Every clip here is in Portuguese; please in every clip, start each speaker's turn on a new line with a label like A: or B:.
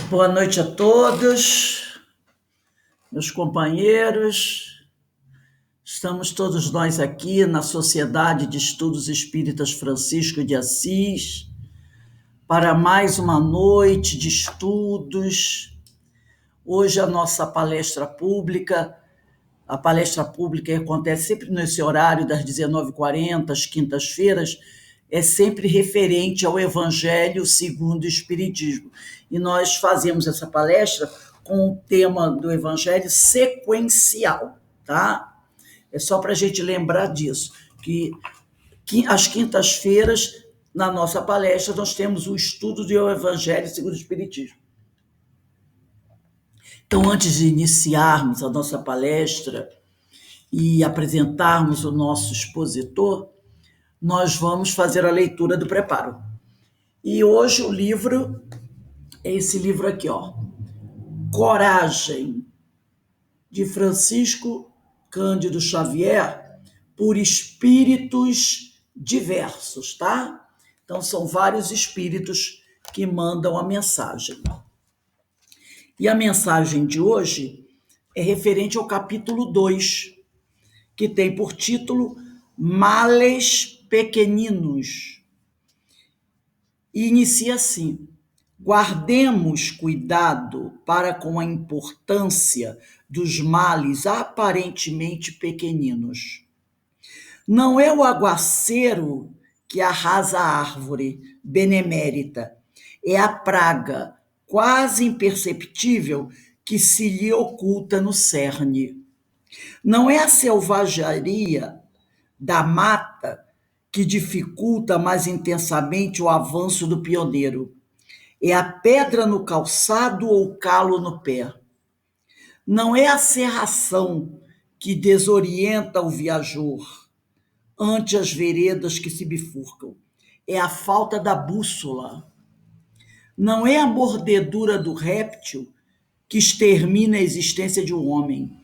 A: Boa noite a todos, meus companheiros. Estamos todos nós aqui na Sociedade de Estudos Espíritas Francisco de Assis para mais uma noite de estudos. Hoje a nossa palestra pública acontece sempre nesse horário das 19h40, às quintas-feiras, é sempre referente ao Evangelho segundo o Espiritismo. E nós fazemos essa palestra com o tema do Evangelho sequencial, tá? É só para a gente lembrar disso, que às quintas-feiras, na nossa palestra, nós temos o estudo do Evangelho segundo o Espiritismo. Então, antes de iniciarmos a nossa palestra e apresentarmos o nosso expositor, nós vamos fazer a leitura do preparo. E hoje o livro é esse livro aqui, ó, Coragem, de Francisco Cândido Xavier, por espíritos diversos, tá? Então são vários espíritos que mandam a mensagem. E a mensagem de hoje é referente ao capítulo 2, que tem por título Males Pequeninos. E inicia assim: guardemos cuidado para com a importância dos males aparentemente pequeninos. Não é o aguaceiro que arrasa a árvore benemérita, é a praga quase imperceptível que se lhe oculta no cerne. Não é a selvageria da mata que dificulta mais intensamente o avanço do pioneiro. É a pedra no calçado ou o calo no pé. Não é a cerração que desorienta o viajor ante as veredas que se bifurcam. É a falta da bússola. Não é a mordedura do réptil que extermina a existência de um homem.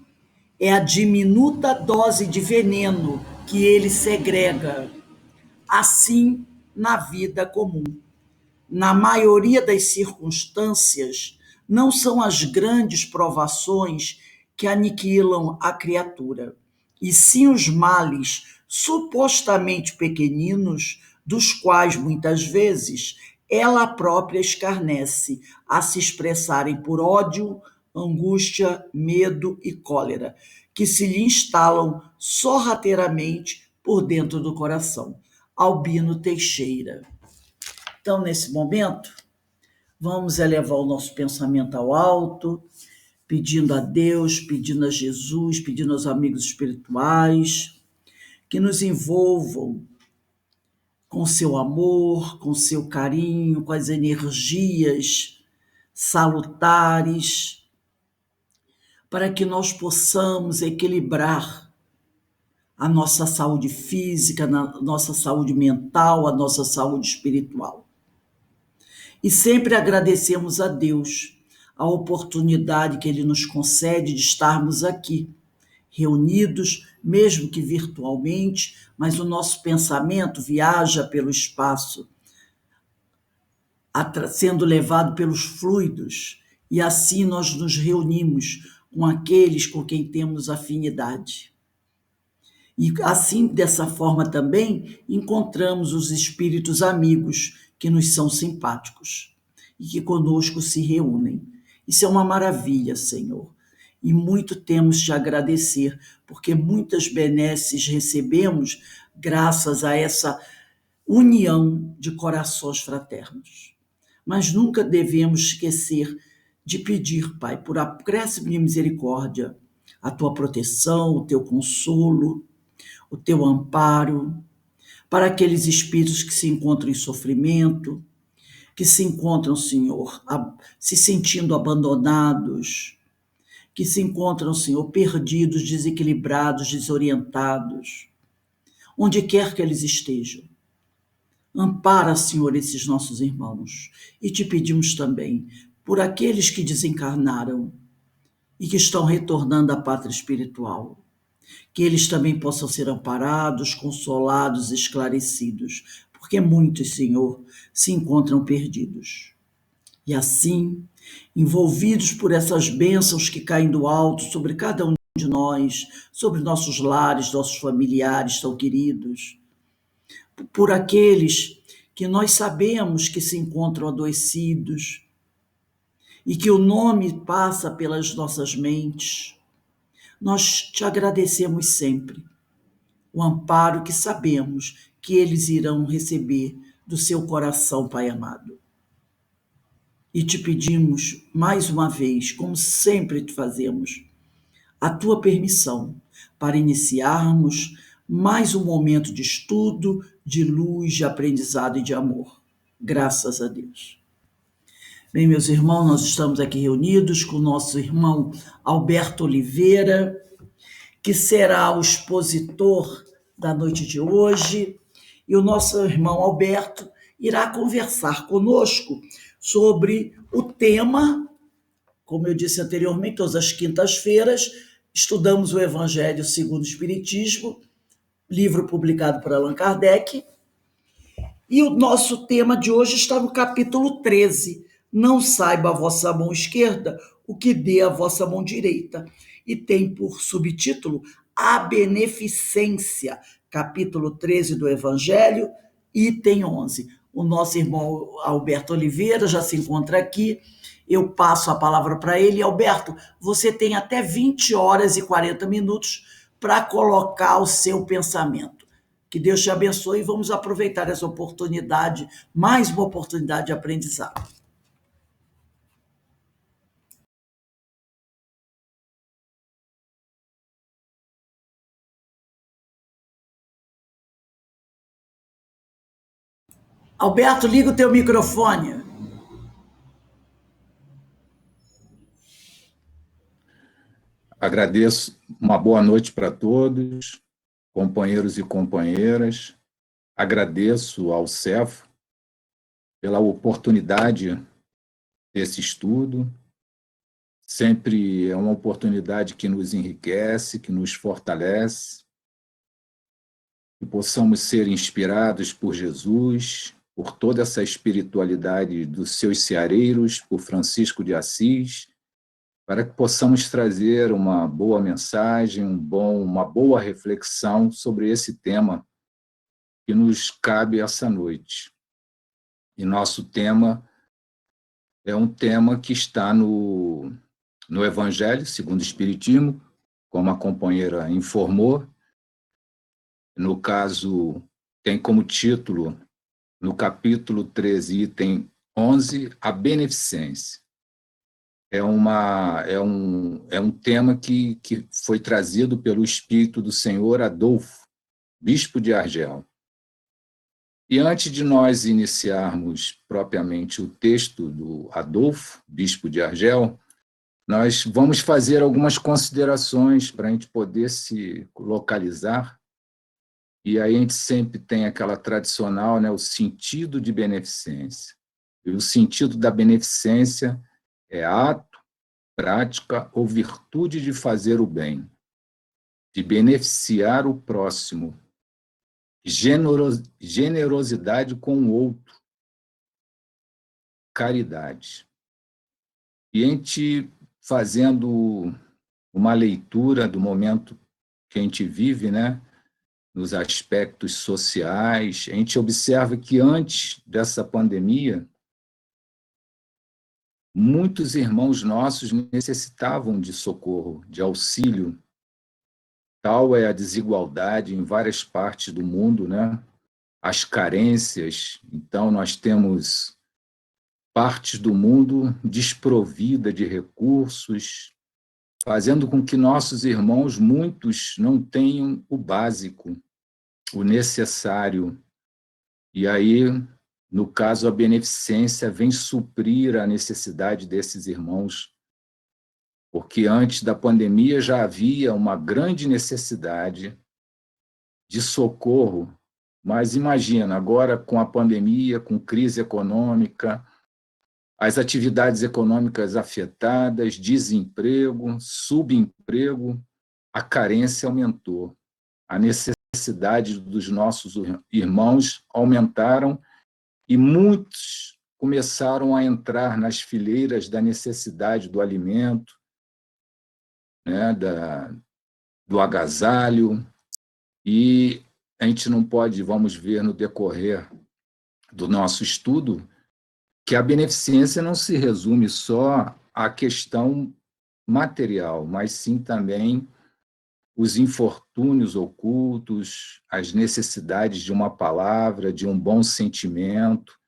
A: É a diminuta dose de veneno que ele segrega. Assim, na vida comum. Na maioria das circunstâncias, não são as grandes provações que aniquilam a criatura, e sim os males supostamente pequeninos, dos quais, muitas vezes, ela própria escarnece, a se expressarem por ódio, angústia, medo e cólera, que se lhe instalam sorrateiramente por dentro do coração. Albino Teixeira. Então, nesse momento, vamos elevar o nosso pensamento ao alto, pedindo a Deus, pedindo a Jesus, pedindo aos amigos espirituais, que nos envolvam com seu amor, com seu carinho, com as energias salutares, para que nós possamos equilibrar a nossa saúde física, a nossa saúde mental, a nossa saúde espiritual. E sempre agradecemos a Deus a oportunidade que Ele nos concede de estarmos aqui, reunidos, mesmo que virtualmente, mas o nosso pensamento viaja pelo espaço, sendo levado pelos fluidos, e assim nós nos reunimos com aqueles com quem temos afinidade. E assim, dessa forma também, encontramos os espíritos amigos que nos são simpáticos e que conosco se reúnem. Isso é uma maravilha, Senhor. E muito temos te agradecer, porque muitas benesses recebemos graças a essa união de corações fraternos. Mas nunca devemos esquecer de pedir, Pai, por acréscimo de misericórdia, a tua proteção, o teu consolo, o teu amparo, para aqueles espíritos que se encontram em sofrimento, que se encontram, Senhor, se sentindo abandonados, que se encontram, Senhor, perdidos, desequilibrados, desorientados, onde quer que eles estejam. Ampara, Senhor, esses nossos irmãos. E te pedimos também por aqueles que desencarnaram e que estão retornando à pátria espiritual, que eles também possam ser amparados, consolados, esclarecidos, porque muitos, Senhor, se encontram perdidos. E assim, envolvidos por essas bênçãos que caem do alto sobre cada um de nós, sobre nossos lares, nossos familiares tão queridos, por aqueles que nós sabemos que se encontram adoecidos e que o nome passa pelas nossas mentes, nós te agradecemos sempre o amparo que sabemos que eles irão receber do seu coração, Pai amado. E te pedimos, mais uma vez, como sempre te fazemos, a tua permissão para iniciarmos mais um momento de estudo, de luz, de aprendizado e de amor. Graças a Deus. Bem, meus irmãos, nós estamos aqui reunidos com o nosso irmão Alberto Oliveira, que será o expositor da noite de hoje, e o nosso irmão Alberto irá conversar conosco sobre o tema, como eu disse anteriormente, todas as quintas-feiras, estudamos o Evangelho segundo o Espiritismo, livro publicado por Allan Kardec, e o nosso tema de hoje está no capítulo 13. Não saiba a vossa mão esquerda o que dê a vossa mão direita. E tem por subtítulo A Beneficência, capítulo 13 do Evangelho, item 11. O nosso irmão Alberto Oliveira já se encontra aqui. Eu passo a palavra para ele. Alberto, você tem até 20 horas e 40 minutos para colocar o seu pensamento. Que Deus te abençoe e vamos aproveitar essa oportunidade, mais uma oportunidade de aprendizado. Alberto, liga o teu microfone.
B: Agradeço, uma boa noite para todos, companheiros e companheiras. Agradeço ao CEF pela oportunidade desse estudo. Sempre é uma oportunidade que nos enriquece, que nos fortalece, que possamos ser inspirados por Jesus, por toda essa espiritualidade dos seus ceareiros, por Francisco de Assis, para que possamos trazer uma boa mensagem, uma boa reflexão sobre esse tema que nos cabe essa noite. E nosso tema é um tema que está no Evangelho, segundo o Espiritismo, como a companheira informou. No caso, tem como título, no capítulo 13, item 11, a beneficência. É um tema que foi trazido pelo Espírito do Senhor Adolfo, bispo de Argel. E antes de nós iniciarmos propriamente o texto do Adolfo, bispo de Argel, nós vamos fazer algumas considerações para a gente poder se localizar. E aí a gente sempre tem aquela tradicional, né, o sentido de beneficência. E o sentido da beneficência é ato, prática ou virtude de fazer o bem, de beneficiar o próximo, generosidade com o outro, caridade. E a gente fazendo uma leitura do momento que a gente vive, né, nos aspectos sociais, a gente observa que antes dessa pandemia, muitos irmãos nossos necessitavam de socorro, de auxílio. Tal é a desigualdade em várias partes do mundo, né? As carências. Então, nós temos partes do mundo desprovida de recursos, fazendo com que nossos irmãos, muitos, não tenham o básico, o necessário. E aí, no caso, a beneficência vem suprir a necessidade desses irmãos, porque antes da pandemia já havia uma grande necessidade de socorro, mas imagina, agora com a pandemia, com crise econômica, as atividades econômicas afetadas, desemprego, subemprego, a carência aumentou, a necessidade dos nossos irmãos aumentaram e muitos começaram a entrar nas fileiras da necessidade do alimento, né, do agasalho, e a gente não pode, vamos ver no decorrer do nosso estudo, que a beneficência não se resume só à questão material, mas sim também os infortúnios ocultos, as necessidades de uma palavra, de um bom sentimento,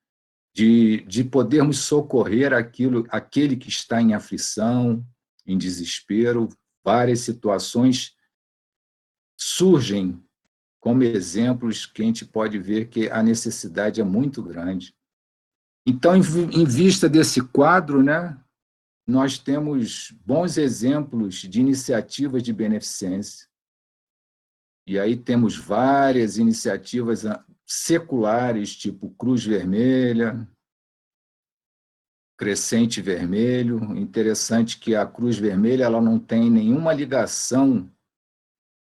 B: de podermos socorrer aquele que está em aflição, em desespero. Várias situações surgem como exemplos que a gente pode ver que a necessidade é muito grande. Então, em vista desse quadro, né, nós temos bons exemplos de iniciativas de beneficência. E aí temos várias iniciativas seculares, tipo Cruz Vermelha, Crescente Vermelho. Interessante que a Cruz Vermelha ela não tem nenhuma ligação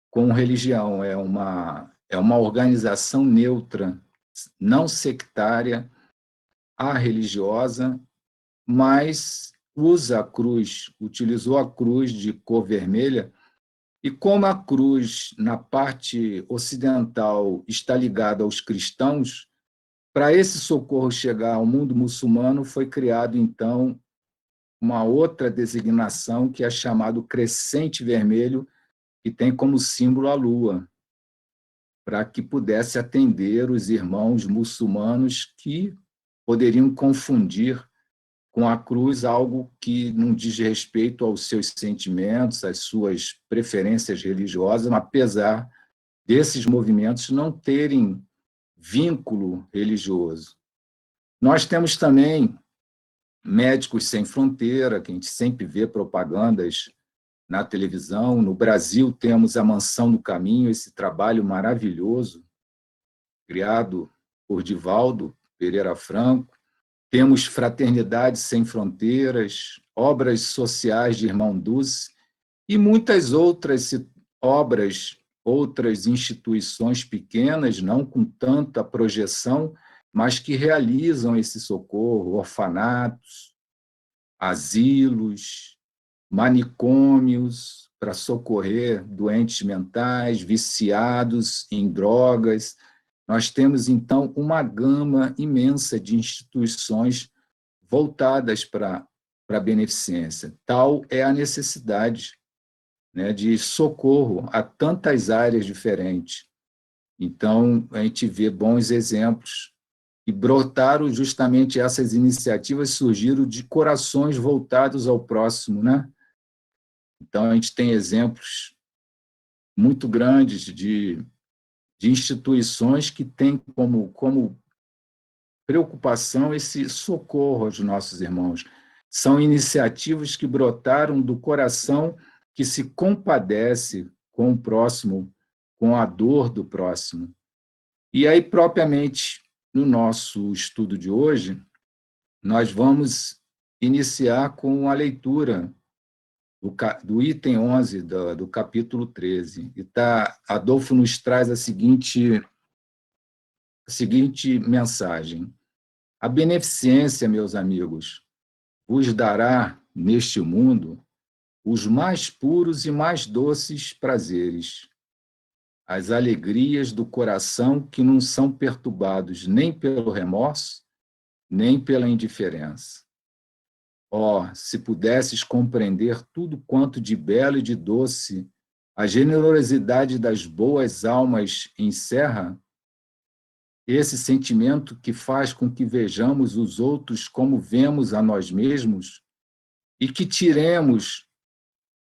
B: com religião, é uma organização neutra, não sectária, religiosa, mas utilizou a cruz de cor vermelha, e como a cruz, na parte ocidental, está ligada aos cristãos, para esse socorro chegar ao mundo muçulmano, foi criado, então, uma outra designação, que é chamado Crescente Vermelho, que tem como símbolo a lua, para que pudesse atender os irmãos muçulmanos que poderiam confundir com a cruz algo que não diz respeito aos seus sentimentos, às suas preferências religiosas, apesar desses movimentos não terem vínculo religioso. Nós temos também Médicos Sem Fronteira, que a gente sempre vê propagandas na televisão. No Brasil, temos a Mansão do Caminho, esse trabalho maravilhoso, criado por Divaldo Pereira Franco. Temos Fraternidade Sem Fronteiras, obras sociais de Irmão Dulce e muitas outras obras, outras instituições pequenas, não com tanta projeção, mas que realizam esse socorro, orfanatos, asilos, manicômios, para socorrer doentes mentais, viciados em drogas. Nós temos, então, uma gama imensa de instituições voltadas para a beneficência. Tal é a necessidade, né, de socorro a tantas áreas diferentes. Então, a gente vê bons exemplos e brotaram justamente essas iniciativas, surgiram de corações voltados ao próximo, né? Então, a gente tem exemplos muito grandes de instituições que têm como preocupação esse socorro aos nossos irmãos. São iniciativas que brotaram do coração que se compadece com o próximo, com a dor do próximo. E aí, propriamente, no nosso estudo de hoje, nós vamos iniciar com a leitura do item 11 do capítulo 13. E Adolfo nos traz a seguinte mensagem: a beneficência, meus amigos, vos dará neste mundo os mais puros e mais doces prazeres, as alegrias do coração que não são perturbados nem pelo remorso, nem pela indiferença. Se pudesses compreender tudo quanto de belo e de doce a generosidade das boas almas encerra, esse sentimento que faz com que vejamos os outros como vemos a nós mesmos e que tiremos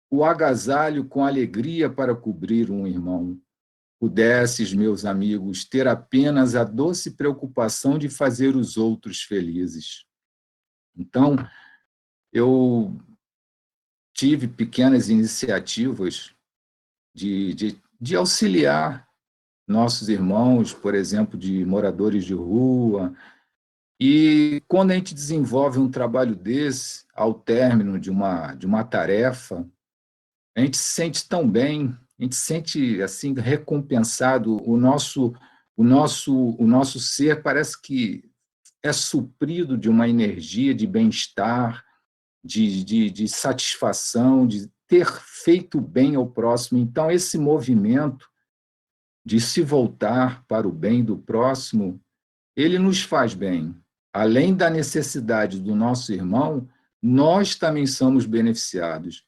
B: o agasalho com alegria para cobrir um irmão. Pudesses, meus amigos, ter apenas a doce preocupação de fazer os outros felizes. Então, eu tive pequenas iniciativas de auxiliar nossos irmãos, por exemplo, de moradores de rua. E quando a gente desenvolve um trabalho desse, ao término de uma tarefa, a gente se sente tão bem, a gente se sente assim recompensado, o nosso ser parece que é suprido de uma energia de bem-estar, de satisfação, de ter feito bem ao próximo. Então, esse movimento de se voltar para o bem do próximo, ele nos faz bem. Além da necessidade do nosso irmão, nós também somos beneficiados.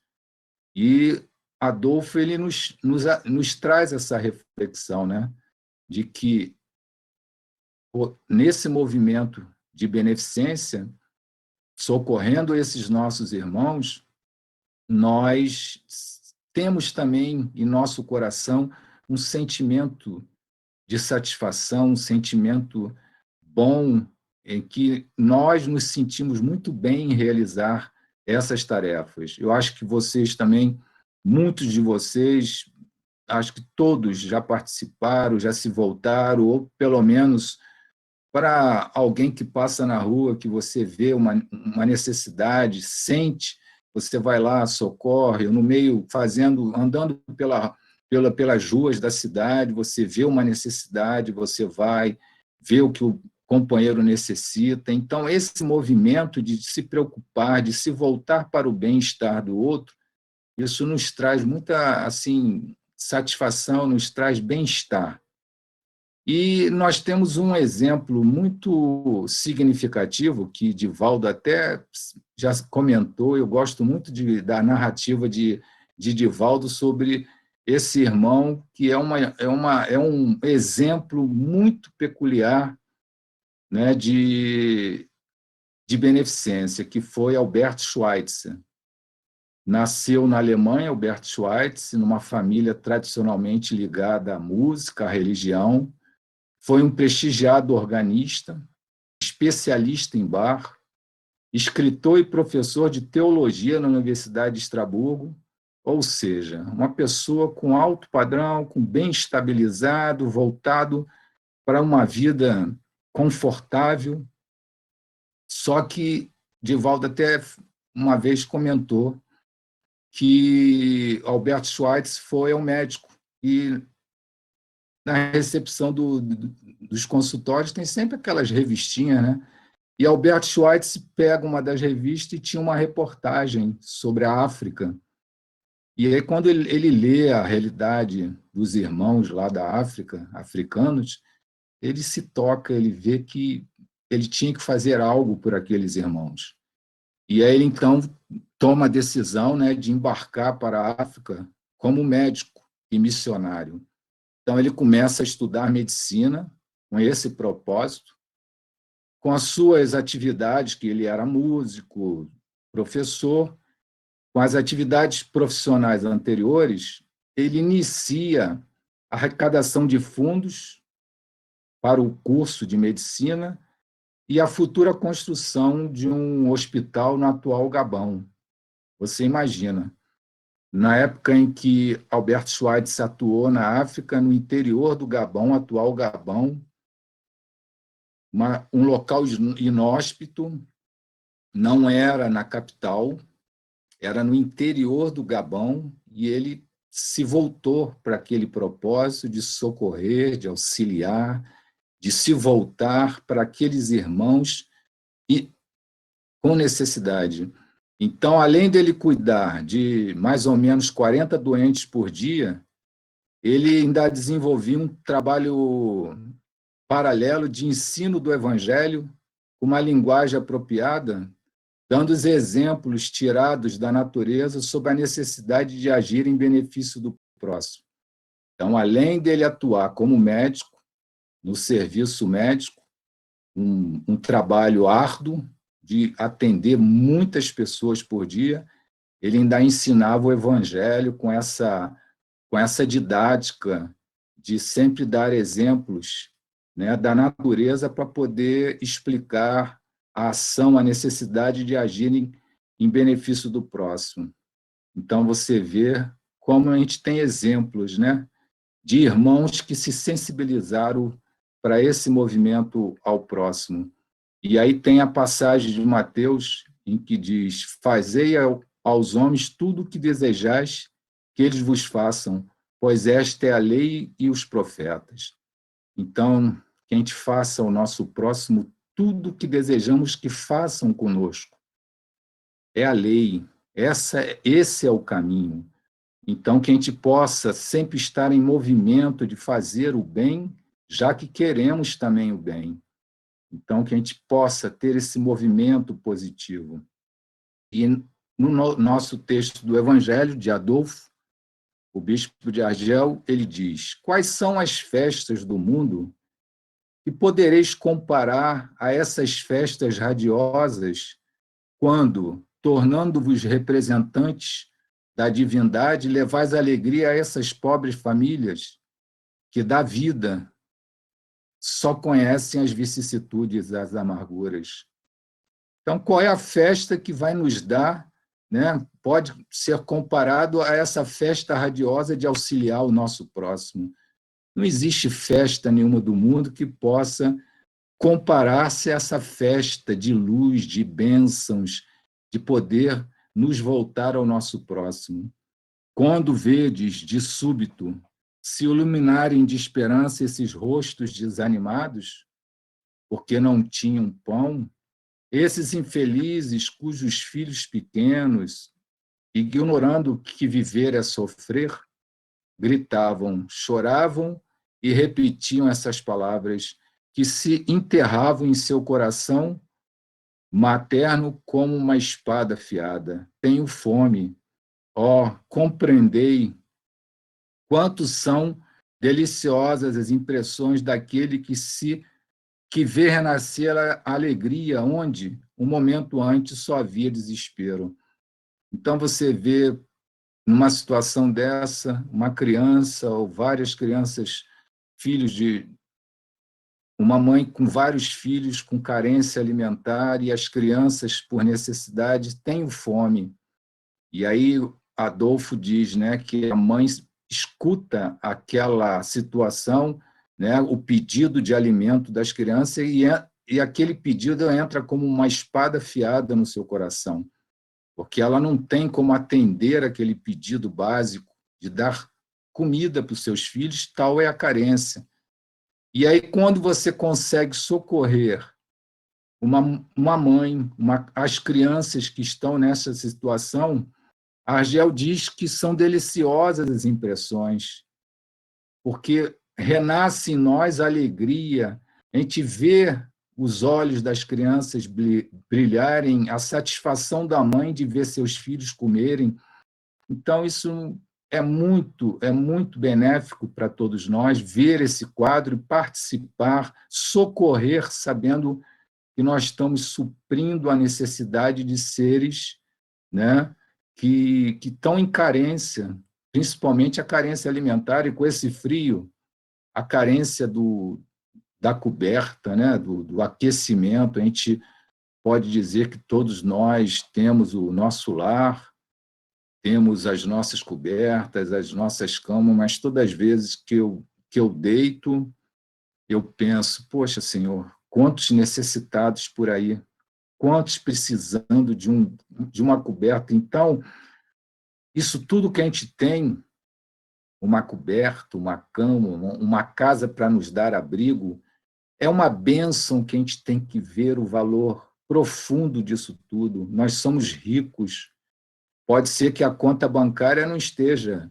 B: E Adolfo ele nos traz essa reflexão, né, de que nesse movimento de beneficência, socorrendo esses nossos irmãos, nós temos também em nosso coração um sentimento de satisfação, um sentimento bom, em que nós nos sentimos muito bem em realizar essas tarefas. Eu acho que vocês também, muitos de vocês, acho que todos já participaram, já se voltaram, ou pelo menos para alguém que passa na rua, que você vê uma necessidade, sente, você vai lá, socorre, no meio, andando pelas ruas da cidade, você vê uma necessidade, você vai, vê o que o companheiro necessita. Então, esse movimento de se preocupar, de se voltar para o bem-estar do outro, isso nos traz muita assim, satisfação, nos traz bem-estar. E nós temos um exemplo muito significativo, que Divaldo até já comentou, eu gosto muito da narrativa de Divaldo sobre esse irmão, que é um exemplo muito peculiar, né, de beneficência, que foi Albert Schweitzer. Nasceu na Alemanha, Albert Schweitzer, numa família tradicionalmente ligada à música, à religião. Foi um prestigiado organista, especialista em Bach, escritor e professor de teologia na Universidade de Estrasburgo, ou seja, uma pessoa com alto padrão, com bem estabilizado, voltado para uma vida confortável. Só que Divaldo até uma vez comentou que Albert Schweitzer foi ao médico e na recepção dos consultórios tem sempre aquelas revistinhas, né? E Albert Schweitzer pega uma das revistas e tinha uma reportagem sobre a África. E aí, quando ele lê a realidade dos irmãos lá da África, africanos, ele se toca, ele vê que ele tinha que fazer algo por aqueles irmãos. E aí ele, então, toma a decisão, né, de embarcar para a África como médico e missionário. Então, ele começa a estudar medicina com esse propósito, com as suas atividades, que ele era músico, professor, com as atividades profissionais anteriores, ele inicia a arrecadação de fundos para o curso de medicina e a futura construção de um hospital no atual Gabão. Você imagina, na época em que Albert Schweitzer atuou na África, no interior do Gabão, atual Gabão, um local inóspito, não era na capital, era no interior do Gabão, e ele se voltou para aquele propósito de socorrer, de auxiliar, de se voltar para aqueles irmãos e com necessidade. Então, além dele cuidar de mais ou menos 40 doentes por dia, ele ainda desenvolvia um trabalho paralelo de ensino do evangelho, com uma linguagem apropriada, dando os exemplos tirados da natureza sobre a necessidade de agir em benefício do próximo. Então, além dele atuar como médico, no serviço médico, um trabalho árduo de atender muitas pessoas por dia, ele ainda ensinava o evangelho com essa didática de sempre dar exemplos, né, da natureza para poder explicar a ação, a necessidade de agir em benefício do próximo. Então, você vê como a gente tem exemplos, né, de irmãos que se sensibilizaram para esse movimento ao próximo. E aí tem a passagem de Mateus, em que diz: fazei aos homens tudo o que desejais que eles vos façam, pois esta é a lei e os profetas. Então, que a gente faça ao nosso próximo tudo que desejamos que façam conosco. É a lei, esse é o caminho. Então, que a gente possa sempre estar em movimento de fazer o bem, já que queremos também o bem. Então, que a gente possa ter esse movimento positivo. E no nosso texto do Evangelho de Adolfo, o bispo de Argel, ele diz: quais são as festas do mundo que podereis comparar a essas festas radiosas quando, tornando-vos representantes da divindade, levais alegria a essas pobres famílias que, da vida, só conhecem as vicissitudes, as amarguras. Então, qual é a festa que vai nos dar, né? Pode ser comparado a essa festa radiosa de auxiliar o nosso próximo. Não existe festa nenhuma do mundo que possa comparar-se a essa festa de luz, de bênçãos, de poder nos voltar ao nosso próximo. Quando vedes, de súbito, se iluminarem de esperança esses rostos desanimados, porque não tinham pão, esses infelizes cujos filhos pequenos, ignorando que viver é sofrer, gritavam, choravam e repetiam essas palavras que se enterravam em seu coração materno como uma espada afiada. Tenho fome. Ó, compreendei quanto são deliciosas as impressões daquele que vê renascer a alegria onde, um momento antes, só havia desespero. Então, você vê, numa situação dessa, uma criança ou várias crianças, filhos de uma mãe com vários filhos com carência alimentar e as crianças, por necessidade, têm fome. E aí Adolfo diz, né, que a mãe escuta aquela situação, né, o pedido de alimento das crianças, e aquele pedido entra como uma espada afiada no seu coração, porque ela não tem como atender aquele pedido básico de dar comida para os seus filhos, tal é a carência. E aí, quando você consegue socorrer uma mãe, as crianças que estão nessa situação, Argel diz que são deliciosas as impressões, porque renasce em nós a alegria, a gente vê os olhos das crianças brilharem, a satisfação da mãe de ver seus filhos comerem. Então, isso é muito benéfico para todos nós, ver esse quadro, participar, socorrer, sabendo que nós estamos suprindo a necessidade de seres, né, que estão em carência, principalmente a carência alimentar, e com esse frio, a carência da coberta, né, do aquecimento. A gente pode dizer que todos nós temos o nosso lar, temos as nossas cobertas, as nossas camas, mas todas as vezes que eu deito, eu penso, poxa, Senhor, quantos necessitados por aí, quantos precisando de uma coberta. Então, isso tudo que a gente tem, uma coberta, uma cama, uma casa para nos dar abrigo, é uma bênção que a gente tem que ver o valor profundo disso tudo. Nós somos ricos. Pode ser que a conta bancária não esteja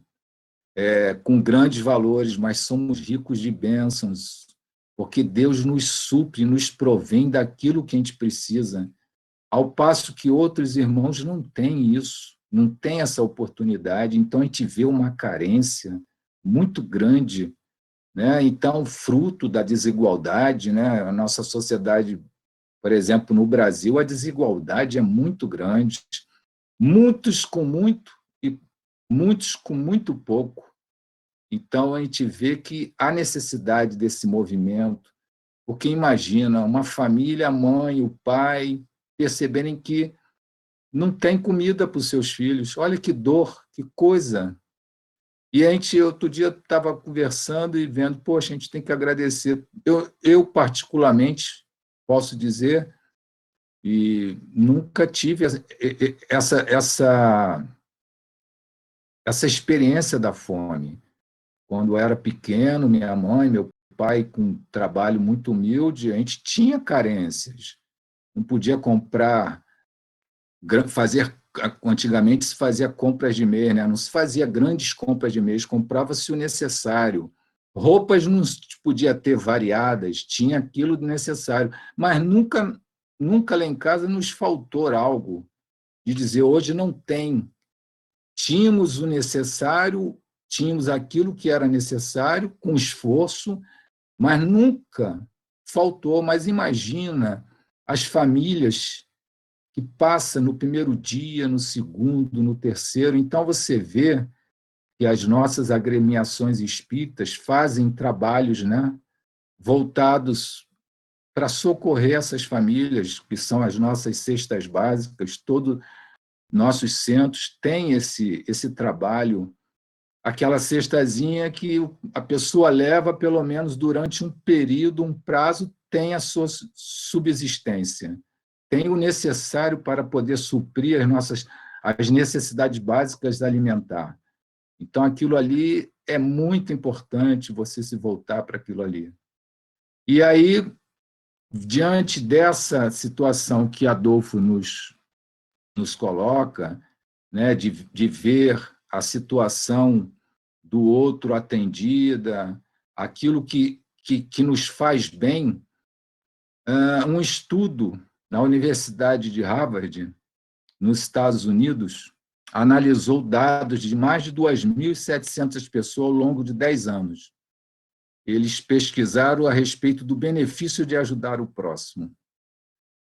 B: com grandes valores, mas somos ricos de bênçãos, porque Deus nos supre, nos provém daquilo que a gente precisa, ao passo que outros irmãos não têm isso, não têm essa oportunidade. Então, a gente vê uma carência muito grande, né? Então, fruto da desigualdade, né? A nossa sociedade, por exemplo, no Brasil, a desigualdade é muito grande, muitos com muito e muitos com muito pouco. Então, a gente vê que há necessidade desse movimento, porque imagina uma família, a mãe, o pai, perceberem que não tem comida para os seus filhos. Olha que dor, que coisa. E a gente, outro dia, estava conversando e vendo, poxa, a gente tem que agradecer. Eu particularmente, posso dizer, e nunca tive essa experiência da fome. Quando eu era pequeno, minha mãe, meu pai com um trabalho muito humilde, a gente tinha carências. Não podia comprar, antigamente se fazia compras de mês, né? Não se fazia grandes compras de mês, comprava-se o necessário. Roupas não se podia ter variadas, tinha aquilo necessário, mas nunca lá em casa nos faltou algo de dizer hoje não tem. Tínhamos o necessário, tínhamos aquilo que era necessário com esforço, mas nunca faltou. Mas imagina as famílias que passam no primeiro dia, no segundo, no terceiro. Então você vê que as nossas agremiações espíritas fazem trabalhos, né, voltados para socorrer essas famílias, que são as nossas cestas básicas. Todos nossos centros têm esse trabalho, aquela cestazinha que a pessoa leva, pelo menos durante um período, um prazo, tem a sua subsistência, tem o necessário para poder suprir as necessidades básicas alimentar. Então, aquilo ali é muito importante, você se voltar para aquilo ali. E aí, diante dessa situação que Adolfo nos coloca, né, de ver a situação do outro atendida, aquilo que nos faz bem, um estudo na Universidade de Harvard, nos Estados Unidos, analisou dados de mais de 2.700 pessoas ao longo de 10 anos. Eles pesquisaram a respeito do benefício de ajudar o próximo.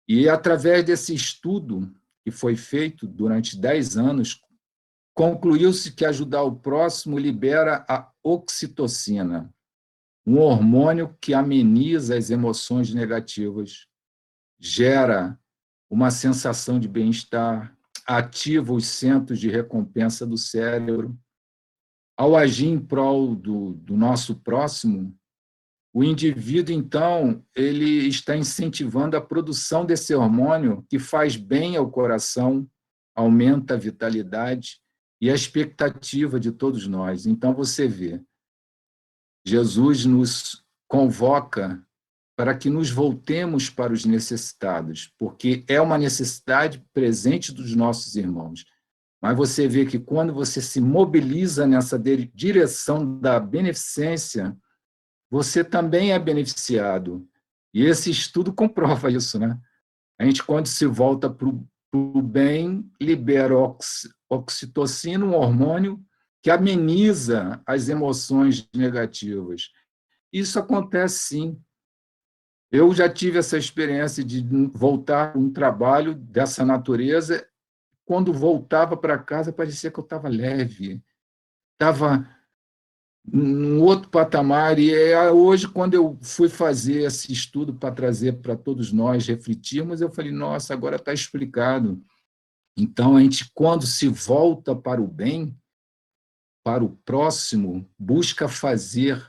B: E, através desse estudo, que foi feito durante 10 anos, concluiu-se que ajudar o próximo libera a oxitocina, um hormônio que ameniza as emoções negativas, gera uma sensação de bem-estar, ativa os centros de recompensa do cérebro. Ao agir em prol do nosso próximo, o indivíduo, então, ele está incentivando a produção desse hormônio que faz bem ao coração, aumenta a vitalidade e a expectativa de todos nós. Então, você vê, Jesus nos convoca para que nos voltemos para os necessitados, porque é uma necessidade presente dos nossos irmãos. Mas você vê que quando você se mobiliza nessa direção da beneficência, você também é beneficiado. E esse estudo comprova isso, né? A gente, quando se volta para o bem, libera oxitocina, um hormônio que ameniza as emoções negativas. Isso acontece, sim. Eu já tive essa experiência de voltar a um trabalho dessa natureza. Quando voltava para casa, parecia que eu estava leve, estava num outro patamar. E hoje, quando eu fui fazer esse estudo para trazer para todos nós refletirmos, eu falei, nossa, agora está explicado. Então, a gente, quando se volta para o bem, para o próximo, busca fazer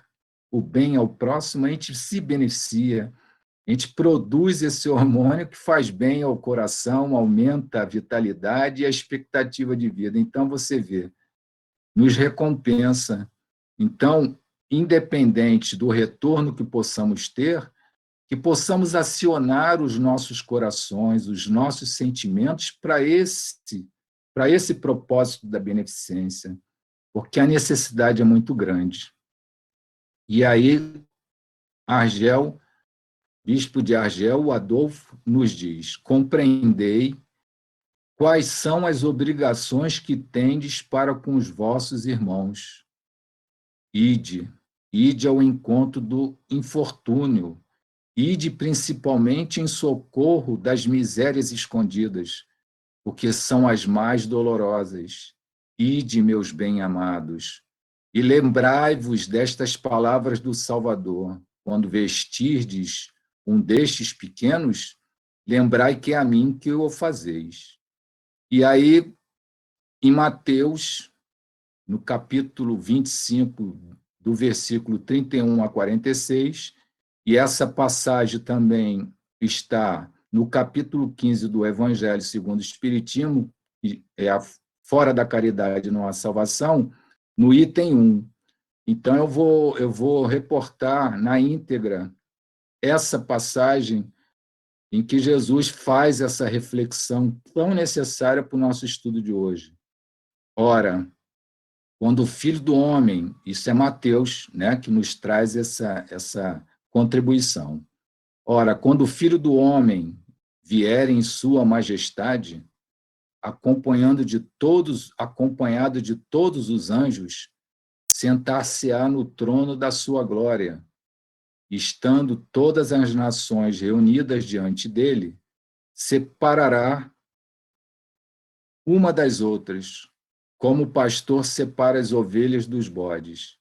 B: o bem ao próximo, a gente se beneficia, a gente produz esse hormônio que faz bem ao coração, aumenta a vitalidade e a expectativa de vida. Então, você vê, nos recompensa. Então, independente do retorno que possamos ter, que possamos acionar os nossos corações, os nossos sentimentos para esse propósito da beneficência, porque a necessidade é muito grande. E aí, Argel, bispo de Argel, o Adolfo, nos diz: compreendei quais são as obrigações que tendes para com os vossos irmãos. Ide ao encontro do infortúnio, ide principalmente em socorro das misérias escondidas, porque são as mais dolorosas. Ide, meus bem-amados, e lembrai-vos destas palavras do Salvador: quando vestirdes um destes pequenos, lembrai que é a mim que o fazeis. E aí, em Mateus, no capítulo 25, do versículo 31 a 46, e essa passagem também está no capítulo 15 do Evangelho segundo o Espiritismo, que é a fora da caridade não há salvação, no item 1. Então, eu vou reportar na íntegra essa passagem em que Jesus faz essa reflexão tão necessária para o nosso estudo de hoje. Ora, quando o Filho do Homem, isso é Mateus, né, que nos traz essa contribuição. Ora, quando o Filho do Homem vier em sua majestade, acompanhado de todos os anjos, sentar-se-á no trono da sua glória, estando todas as nações reunidas diante dele, separará uma das outras, como o pastor separa as ovelhas dos bodes.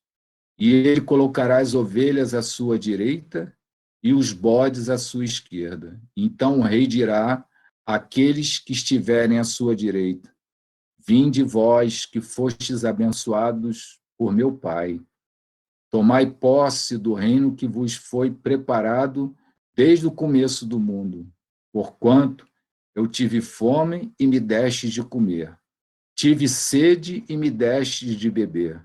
B: E ele colocará as ovelhas à sua direita e os bodes à sua esquerda. Então o rei dirá àqueles que estiverem à sua direita: Vinde vós que fostes abençoados por meu Pai. Tomai posse do reino que vos foi preparado desde o começo do mundo. Porquanto eu tive fome e me destes de comer. Tive sede e me destes de beber.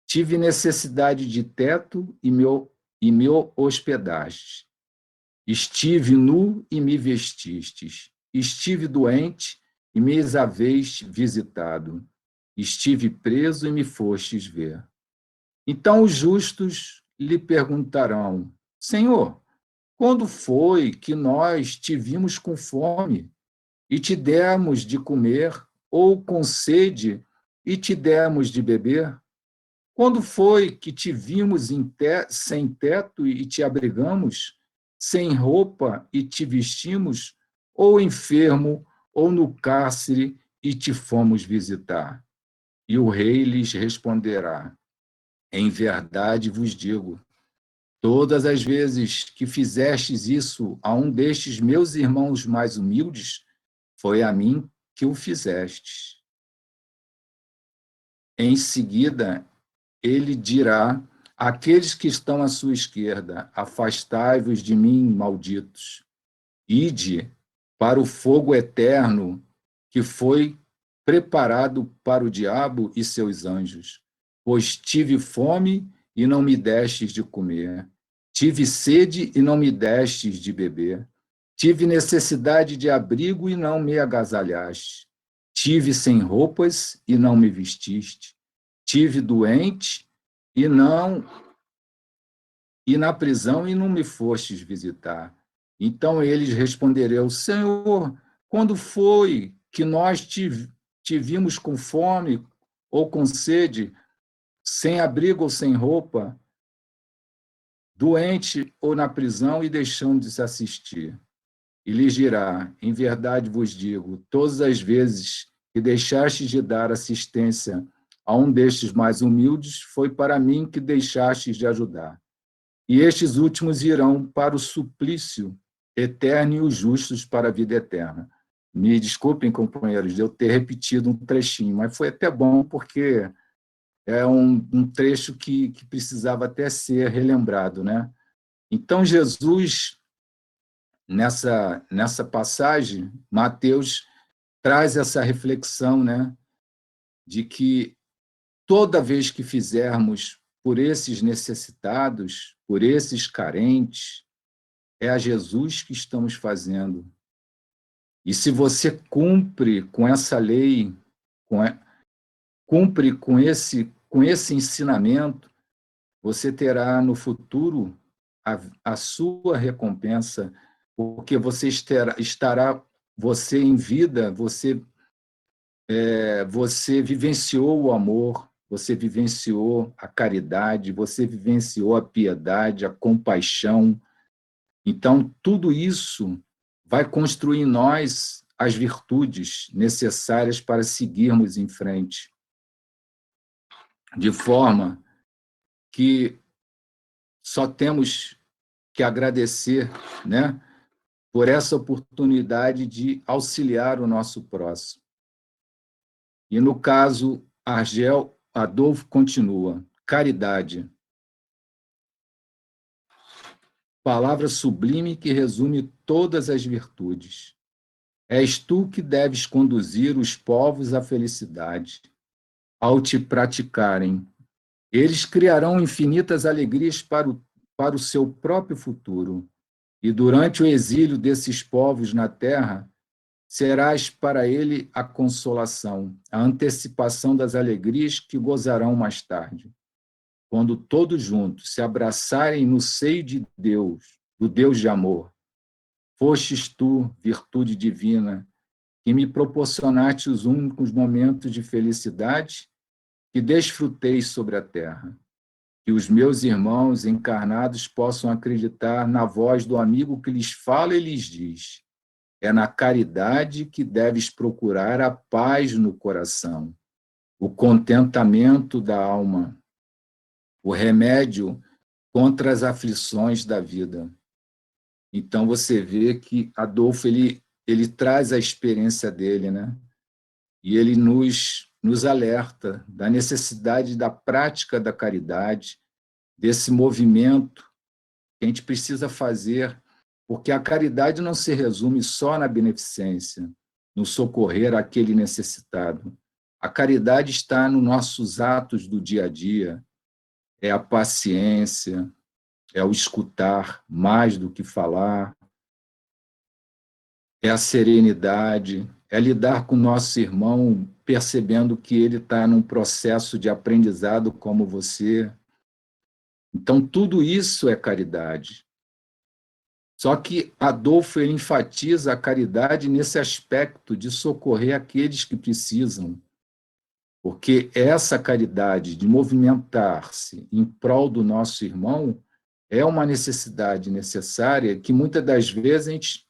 B: Tive necessidade de teto e me hospedastes. Estive nu e me vestistes. Estive doente e me haveis visitado. Estive preso e me fostes ver. Então os justos lhe perguntarão: Senhor, quando foi que nós te vimos com fome e te demos de comer, ou com sede e te demos de beber? Quando foi que te vimos sem teto e te abrigamos, sem roupa e te vestimos, ou enfermo, ou no cárcere e te fomos visitar? E o rei lhes responderá: Em verdade vos digo, todas as vezes que fizestes isso a um destes meus irmãos mais humildes, foi a mim que o fizestes. Em seguida, ele dirá àqueles que estão à sua esquerda: Afastai-vos de mim, malditos. Ide para o fogo eterno que foi preparado para o diabo e seus anjos. Pois tive fome e não me destes de comer. Tive sede e não me destes de beber. Tive necessidade de abrigo e não me agasalhaste. Tive sem roupas e não me vestiste. Tive doente e na prisão e não me fostes visitar. Então eles responderão: Senhor, quando foi que nós te vimos com fome ou com sede, sem abrigo ou sem roupa, doente ou na prisão e deixando de se assistir? E lhes dirá: Em verdade vos digo, todas as vezes que deixastes de dar assistência a um destes mais humildes, foi para mim que deixastes de ajudar. E estes últimos irão para o suplício eterno e os justos para a vida eterna. Me desculpem, companheiros, de eu ter repetido um trechinho, mas foi até bom, porque é um trecho que precisava até ser relembrado, né? Então, Jesus, nessa passagem, Mateus traz essa reflexão, né, de que toda vez que fizermos por esses necessitados, por esses carentes, é a Jesus que estamos fazendo. E se você cumpre com essa lei, cumpre com esse ensinamento, você terá no futuro a sua recompensa, porque você em vida, você vivenciou o amor, você vivenciou a caridade, você vivenciou a piedade, a compaixão. Então, tudo isso vai construir em nós as virtudes necessárias para seguirmos em frente, de forma que só temos que agradecer, né, por essa oportunidade de auxiliar o nosso próximo. E, no caso, Argel Adolfo continua: caridade, palavra sublime que resume todas as virtudes. És tu que deves conduzir os povos à felicidade, ao te praticarem Eles criarão infinitas alegrias para o seu próprio futuro. E durante o exílio desses povos na terra, serás para ele a consolação, a antecipação das alegrias que gozarão mais tarde. Quando todos juntos se abraçarem no seio de Deus, do Deus de amor, fostes tu, virtude divina, que me proporcionaste os únicos momentos de felicidade que desfrutei sobre a terra. Que os meus irmãos encarnados possam acreditar na voz do amigo que lhes fala e lhes diz: é na caridade que deves procurar a paz no coração, o contentamento da alma, o remédio contra as aflições da vida. Então você vê que Adolfo ele traz a experiência dele, né? E ele nos alerta da necessidade da prática da caridade, desse movimento que a gente precisa fazer, porque a caridade não se resume só na beneficência, no socorrer aquele necessitado. A caridade está nos nossos atos do dia a dia, é a paciência, é o escutar mais do que falar, é a serenidade, é lidar com o nosso irmão percebendo que ele está num processo de aprendizado como você. Então, tudo isso é caridade. Só que Adolfo ele enfatiza a caridade nesse aspecto de socorrer aqueles que precisam, porque essa caridade de movimentar-se em prol do nosso irmão é uma necessidade necessária que muitas das vezes a gente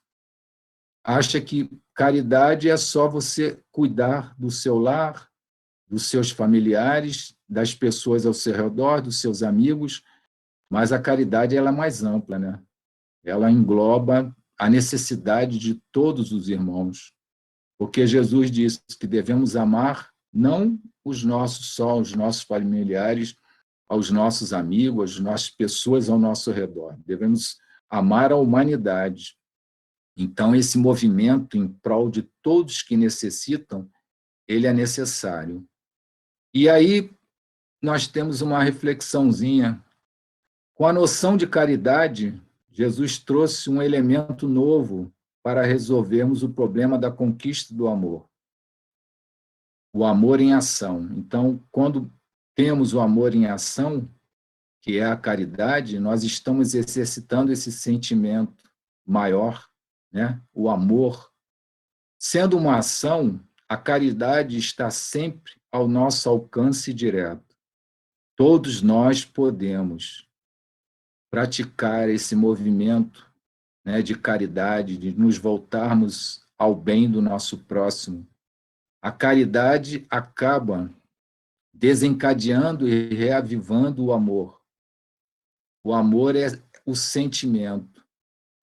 B: acha que caridade é só você cuidar do seu lar, dos seus familiares, das pessoas ao seu redor, dos seus amigos, mas a caridade ela é mais ampla, né? Ela engloba a necessidade de todos os irmãos, porque Jesus disse que devemos amar não só os nossos familiares, aos nossos amigos, às nossas pessoas ao nosso redor. Devemos amar a humanidade. Então, esse movimento em prol de todos que necessitam, ele é necessário. E aí nós temos uma reflexãozinha. Com a noção de caridade, Jesus trouxe um elemento novo para resolvermos o problema da conquista do amor. O amor em ação. Então, quando temos o amor em ação, que é a caridade, nós estamos exercitando esse sentimento maior, né? O amor. Sendo uma ação, a caridade está sempre ao nosso alcance direto. Todos nós podemos praticar esse movimento, né, de caridade, de nos voltarmos ao bem do nosso próximo. A caridade acaba desencadeando e reavivando o amor. O amor é o sentimento.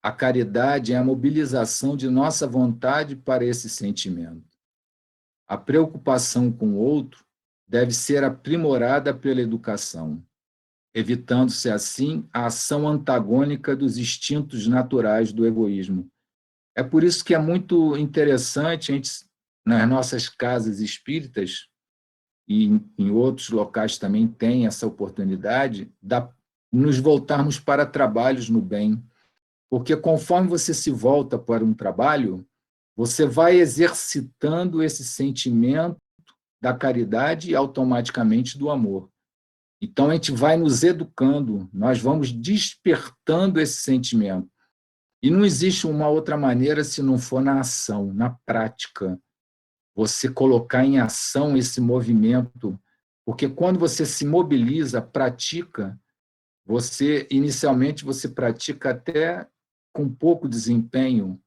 B: A caridade é a mobilização de nossa vontade para esse sentimento. A preocupação com o outro deve ser aprimorada pela educação, evitando-se assim a ação antagônica dos instintos naturais do egoísmo. É por isso que é muito interessante a gente, nas nossas casas espíritas, e em outros locais também tem essa oportunidade, de nos voltarmos para trabalhos no bem. Porque conforme você se volta para um trabalho, você vai exercitando esse sentimento da caridade e automaticamente do amor. Então, a gente vai nos educando, nós vamos despertando esse sentimento. E não existe uma outra maneira se não for na ação, na prática. Você colocar em ação esse movimento, porque quando você se mobiliza, pratica, inicialmente você pratica até com pouco desempenho,